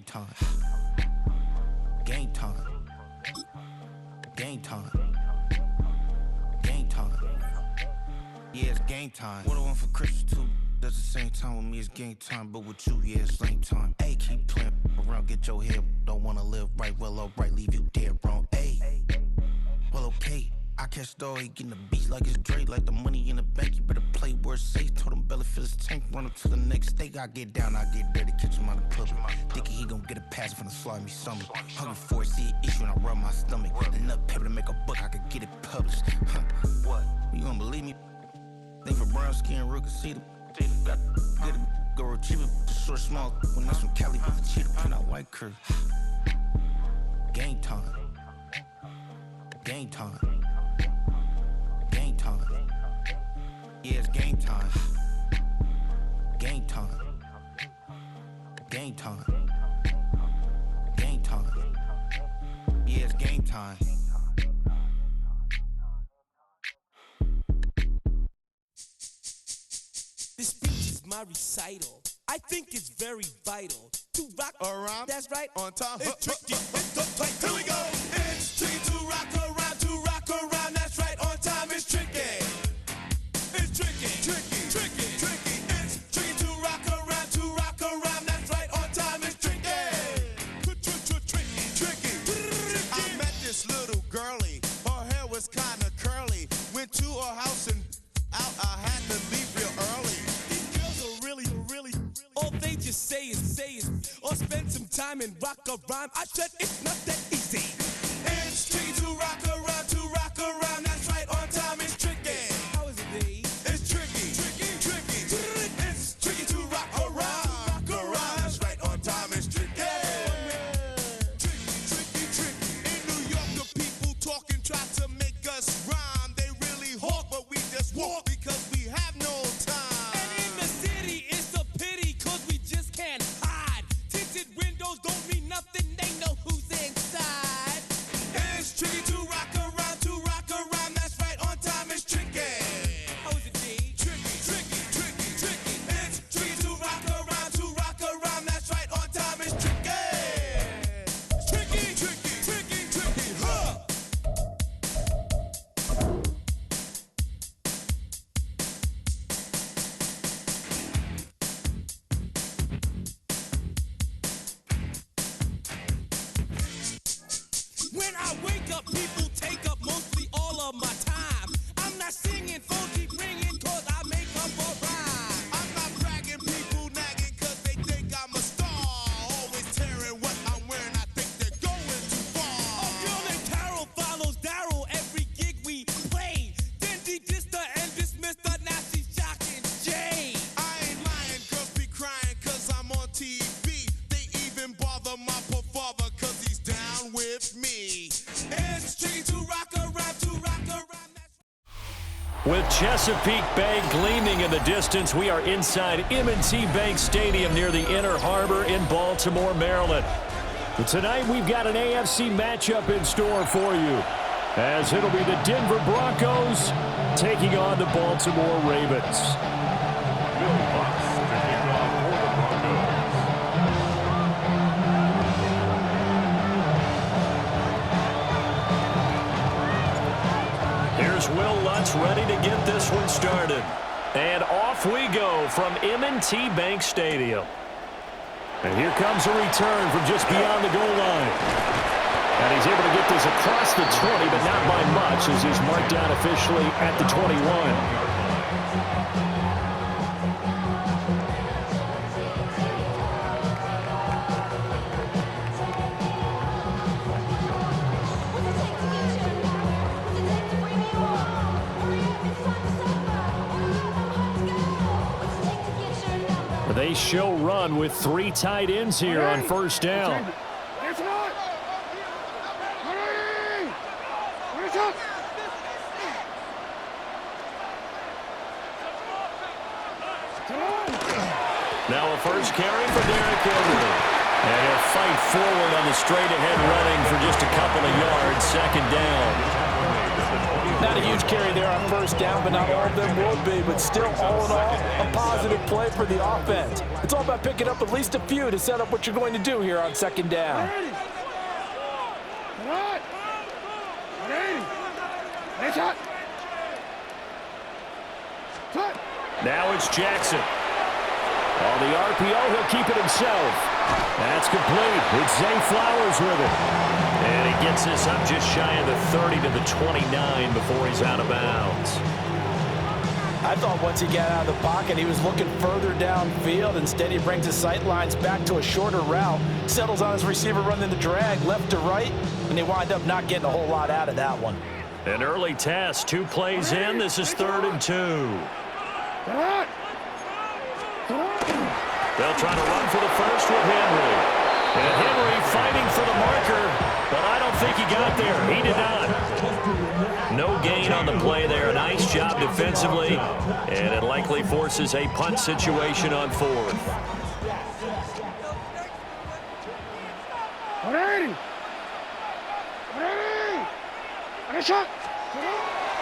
time. Game time. Game time. Game time. Yeah, it's game time. What I want for Christmas too. At the same time with me, it's game time. But with you, yeah, it's lame time. Hey, keep playing around, get your head. Don't wanna live right, well, alright, leave you dead wrong. Hey, well, okay. I catch the dog, he getting the beats like it's Dre, like the money in the bank. You better play where it's safe. Told him belly fill his tank, run up to the next stage. I get down, I get dirty, catch him on the public. Thinking he gon' get a pass from the slimy summer. Hungry for it, see an issue and I rub my stomach. Enough paper to make a book, I could get it published. What? You gonna believe me? Think for brown skin, real conceited. Got get it, go retrieve it, the short small. When that's from Cali, with the cheetah print out white curve. Game time. Game time. Game time. Yeah, it's game time. Game time. Game time. Game time. Yeah, it's game time. This speech is my recital. I think it's very vital to rock around. That's right. On time. It's tricky. It's the tight. Here we go. It's tricky to rock around, to rock around. That's right. On time. It's tricky. It's tricky. Tricky. Tricky. Tricky. It's tricky to rock around, to rock around. That's right. On time. It's tricky. Tricky. Tricky. I met this little girlie. Her hair was kind of curly. Went to her house and out. I had to leave real early. These girls are really. All they just say is, or spend some time and rock a rhyme. I said it's not that easy. It's tricky to rock around, to rock around. That's right, on time it's tricky. How is it, B? It's tricky, tricky, tricky. It's tricky to rock around, That's right, on time it's tricky. Tricky. In New York, the people talking try to make us rhyme. They really hawk, but we just walk because we have no time. And in the city, it's a pity, cause we just can't hide. Tinted windows don't mean nothing, they know who's inside. It's tricky to rock around, that's right, on time it's tricky. How is it, D? Tricky. It's tricky to rock around, that's right, on time it's tricky. Tricky, huh? When I wake up, people take up mostly all of my time. I'm not singing, phone keep ringing, cause I make up a rhyme. I'm not bragging, people nagging, cause they think I'm a star. Always tearing what I'm wearing, I think they're going too far. A girl named Carol follows Daryl every gig we play. Then she dissed her and dismissed her, now she's shocking Jay. I ain't lying, girls be crying, cause I'm on TV. They even bother my poor father, cause he's down with me. It's tricky to rock around, With Chesapeake Bay gleaming in the distance, we are inside M&T Bank Stadium near the Inner Harbor in Baltimore, Maryland. But tonight we've got an AFC matchup in store for you, as it'll be the Denver Broncos taking on the Baltimore Ravens. Here's Will Lutz ready to get this one started. And off we go from M&T Bank Stadium. And here comes a return from just beyond the goal line. And he's able to get this across the 20, but not by much, as he's marked down officially at the 21. They show run with three tight ends here on first down. Now a first carry for Derrick Henry. And he'll fight forward on the straight-ahead running for just a couple of yards, second down. Not a huge carry there on first down, but not all of them will be. But still, all in all, a positive play for the offense. It's all about picking up at least a few to set up what you're going to do here on second down. Now it's Jackson. On the RPO, he'll keep it himself. That's complete. It's Zay Flowers with it. And he gets this up just shy of the 30 to the 29 before he's out of bounds. I thought once he got out of the pocket, he was looking further downfield. Instead, he brings his sight lines back to a shorter route, settles on his receiver running the drag left to right, and they wind up not getting a whole lot out of that one. An early test, 2 plays in. This is 3rd and 2. They'll try to run for the first with Henry. And Henry fighting for the marker, but I don't think he got there. He did not. No gain on the play there. Nice job defensively, and it likely forces a punt situation on 4th.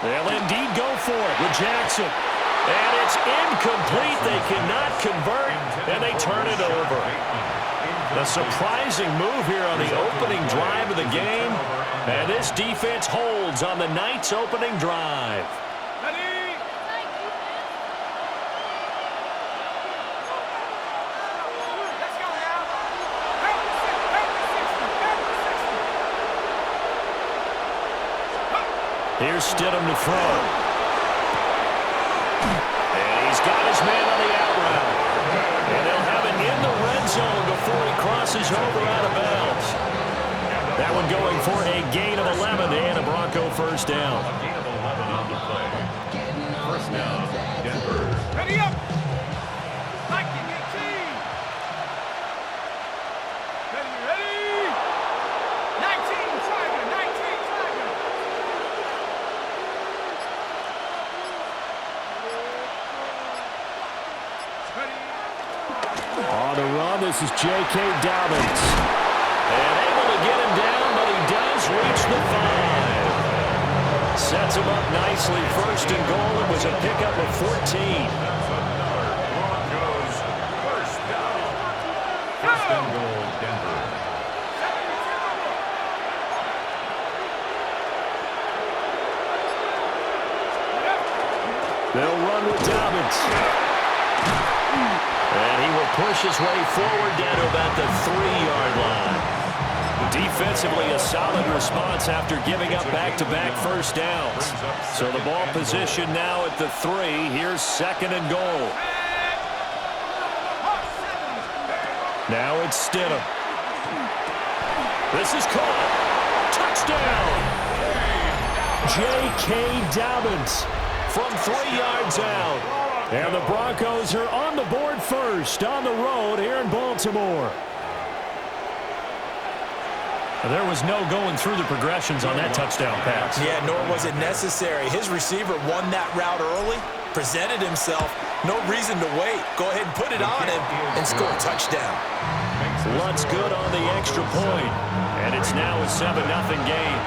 They'll indeed go for it with Jackson. And it's incomplete. They cannot convert, and they turn it over. A surprising move here on the opening drive of the game. And this defense holds on the Knights' opening drive. Here's Stidham to throw. And he's got his man on the out route. And they'll have it in the red zone before he crosses over out of bounds. That one going for a gain of 11 and a Bronco first down. First down, Denver. Ready up! Ready! 19, Tiger! 19, Tiger! On the run, this is J.K. Dobbins. And able to get him down, but he does reach the 5. Sets him up nicely. First and goal. It was a pickup of 14. Broncos, first down. First and goal, Denver. They'll run with Dobbins. And he will push his way forward down to about the 3-yard line. Defensively, a solid response after giving up back-to-back first downs. So the ball position now at the 3. Here's second and goal. Now it's Stidham. This is caught. Touchdown! J.K. Dobbins from 3 yards out. And the Broncos are on the board first on the road here in Baltimore. There was no going through the progressions on that touchdown pass. Yeah, nor was it necessary. His receiver won that route early, presented himself. No reason to wait. Go ahead and put it on him and score a touchdown. Lutz good on the extra point, and it's now a 7-0 game.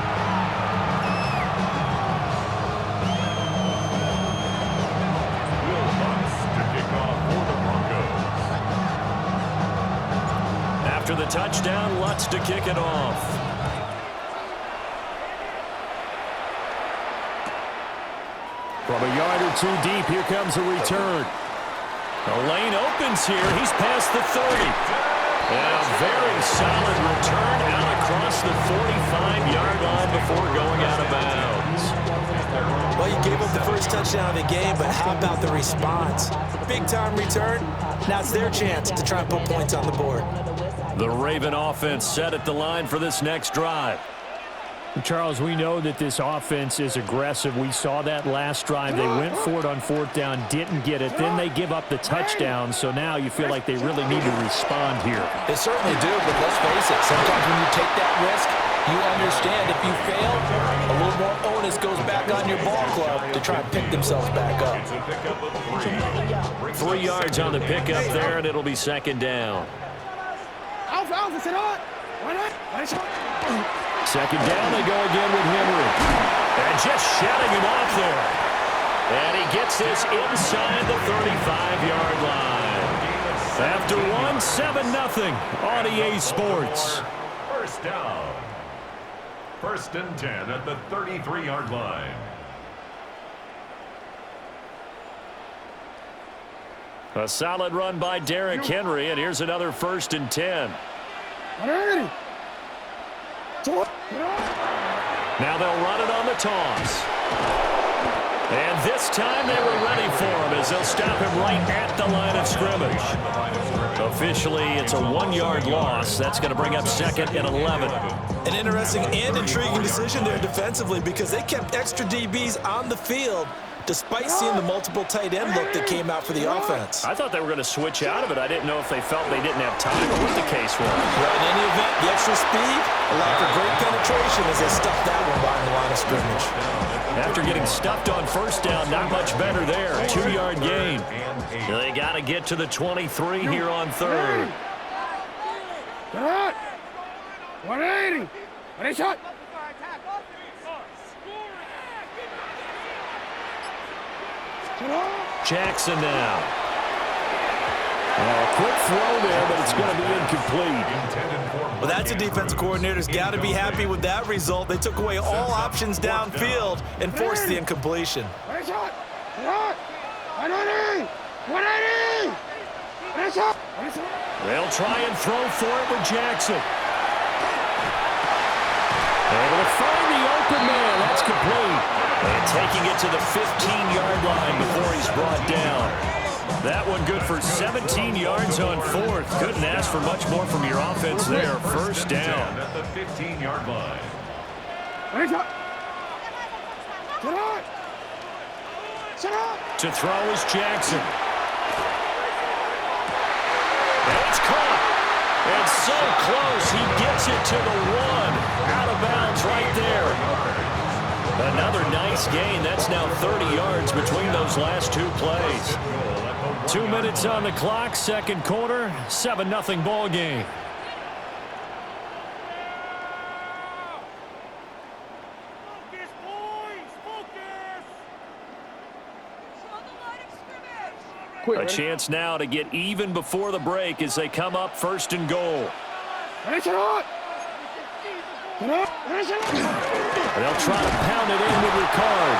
After the touchdown, Lutz to kick it off. From a yard or 2 deep, here comes a return. The lane opens here. He's past the 30. And a very solid return out across the 45-yard line before going out of bounds. Well, you gave up the first touchdown of the game, but how about the response? Big-time return. Now it's their chance to try and put points on the board. The Raven offense set at the line for this next drive. Charles, we know that this offense is aggressive. We saw that last drive. They went for it on 4th down, didn't get it. Then they give up the touchdown, so now you feel like they really need to respond here. They certainly do, but let's face it. Sometimes when you take that risk, you understand if you fail, a little more onus goes back on your ball club to try and pick themselves back up. 3 yards on the pickup there, and it'll be second down. Second down, they go again with Henry. And just shutting him off there. And he gets this inside the 35-yard line. After one, 7-0 on EA Sports. First down. 1st and 10 at the 33-yard line. A solid run by Derrick Henry, and here's another 1st and 10. Now they'll run it on the toss. And this time they were ready for him as they'll stop him right at the line of scrimmage. Officially, it's a 1-yard loss. That's going to bring up 2nd and 11. An interesting and intriguing decision there defensively because they kept extra DBs on the field despite seeing the multiple tight end look that came out for the offense. I thought they were going to switch out of it. I didn't know if they felt they didn't have time or what the case was. Well, in any event, the extra speed allowed for great penetration as they stuffed that one behind the line of scrimmage. After getting stuffed on 1st down, not much better there. 2-yard gain. They got to get to the 23 here on 3rd. 180. Ready, shot. Jackson now. A quick throw there, but it's going to be incomplete. Well, that's a defense coordinator's got to be happy with that result. They took away all options downfield and forced the incompletion. Ready, shot. 180. 180. Ready, shot. They'll try and throw for it with Jackson. Able to find the open man. That's complete. And taking it to the 15-yard line before he's brought down. That one good for 17 yards on 4th. Couldn't ask for much more from your offense there. 1st down. At the 15-yard line. To throw is Jackson. And it's caught. And so close. He gets it to the 1. Out of bounds right there. Another nice gain. That's now 30 yards between those last 2 plays. 2 minutes on the clock, 2nd quarter, 7-0 ball game. A chance now to get even before the break as they come up 1st and goal. They'll try to pound it in with Ricard.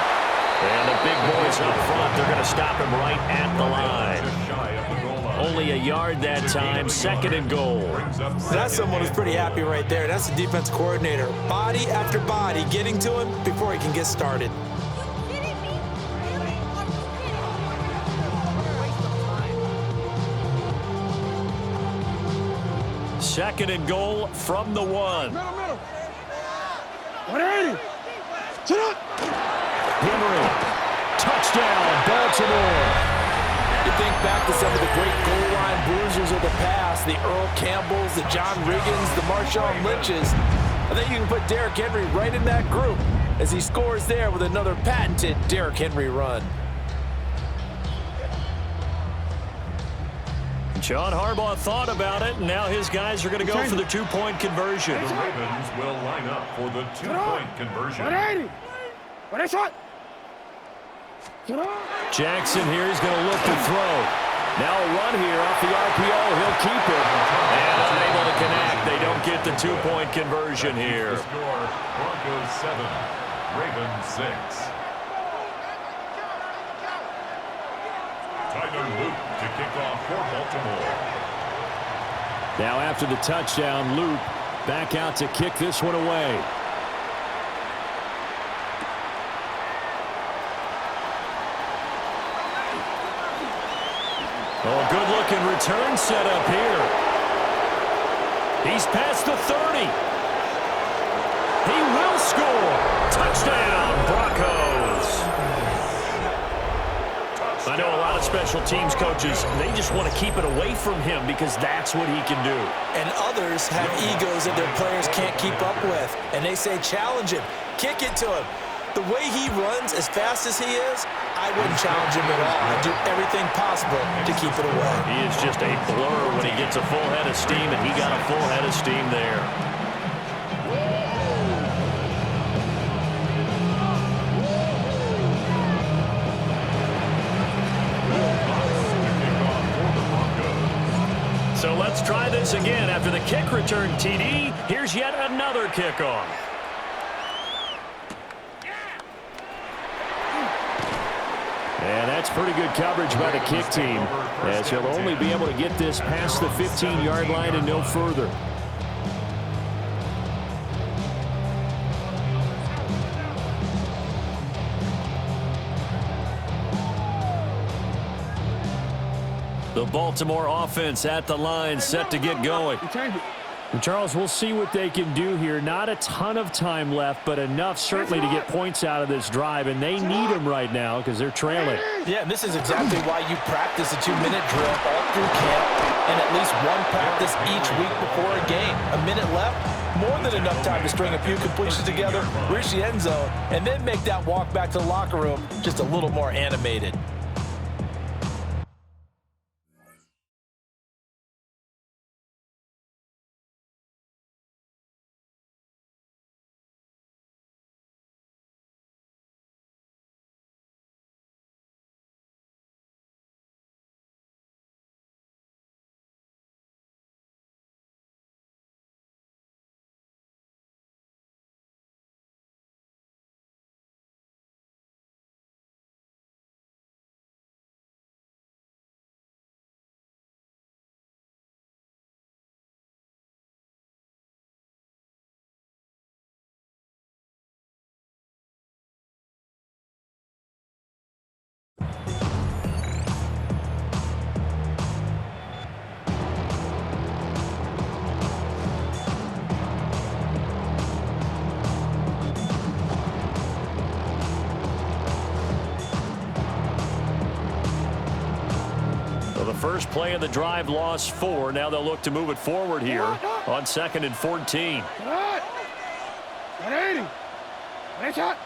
And the big boys up front, they're going to stop him right at the line. Only a yard that time, 2nd and goal. That's someone who's pretty happy right there. That's the defense coordinator. Body after body getting to him before he can get started. Second and goal from the 1. 180. Sit up. Henry. Touchdown, Baltimore. You think back to some of the great goal line bruisers of the past, the Earl Campbells, the John Riggins, the Marshawn Lynches. I think you can put Derrick Henry right in that group as he scores there with another patented Derrick Henry run. John Harbaugh thought about it, and now his guys are going to go for the 2-point conversion. The Ravens will line up for the 2-point conversion. 180. Ready, shot. Jackson here is going to look to throw. Now a run here off the RPO. He'll keep it. And unable to connect. They don't get the 2-point conversion here. The score, Broncos 7, Ravens 6. Tyler Luke to kick off for Baltimore. Now after the touchdown, Luke back out to kick this one away. Oh, good-looking return set up here. He's past the 30. He will score. Touchdown, Broncos. I know a lot of special teams coaches, they just want to keep it away from him because that's what he can do. And others have egos that their players can't keep up with. And they say, challenge him, kick it to him. The way he runs as fast as he is, I wouldn't challenge him at all. I'd do everything possible to keep it away. He is just a blur when he gets a full head of steam, and he got a full head of steam there. Let's try this again. After the kick return TD, here's yet another kickoff. And that's pretty good coverage by the kick team, as he'll only be able to get this past the 15-yard line and no further. The Baltimore offense at the line, set to get going. And Charles, we'll see what they can do here. Not a ton of time left, but enough certainly to get points out of this drive, and they need them right now because they're trailing. Yeah, and this is exactly why you practice a 2-minute drill all through camp and at least one practice each week before a game. A minute left, more than enough time to string a few completions together, reach the end zone, and then make that walk back to the locker room just a little more animated. First play of the drive, lost 4. Now they'll look to move it forward here on 2nd and 14. 180. 180 shot.